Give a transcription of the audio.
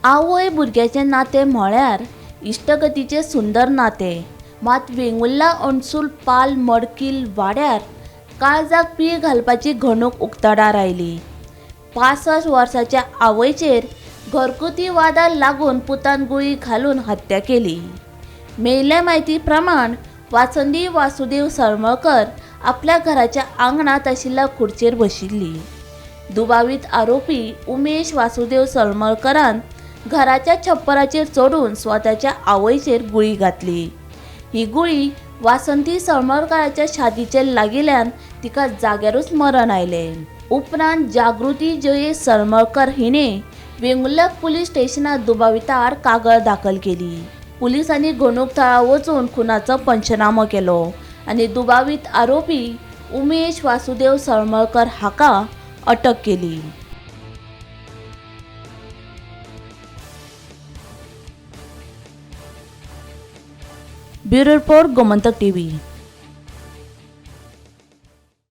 आवय भुरग्याचें नातें म्हळ्यार इश्टगतीचें सुंदर नातें. मात वेंगुर्ला अणसूल पाल मडकील वाड्यार काळजाक पीळ घालपाची घडणूक उक्ताडार आयली. 65 वर्साच्या आवयचेर घरगुती वादाक लागून पुतान गुळी घालून हत्या केली. मेयिल्ले म्हायती प्रमाण वासंती वासुदेव सळमळकर आपल्या घराच्या आंगणात आशिल्ल्या खुर्चेर बशिल्ली. दुबावीत आरोपी उमेश वासुदेव सळमळकरान घराच्या छप्पराचेर चढून स्वताच्या आवयचेर गुळी घातली. ही गुळी वासंती सळमळकराच्या छातीचेर लागिल्ल्यान तिका जाग्यारूच मरण आयलें. उपरांत जागृती जयेश सळमळकर हिणें वेंगुर्ला पुलीस स्टेशनात दुबावितार कागाळ दाखल केली. पुलिसांनी घडणूक थळार वचून खुनाचो पंचनामो केलो आनी दुबावीत आरोपी उमेश वासुदेव सळमळकर हाका अटक केली. Bureau report Gomantak TV.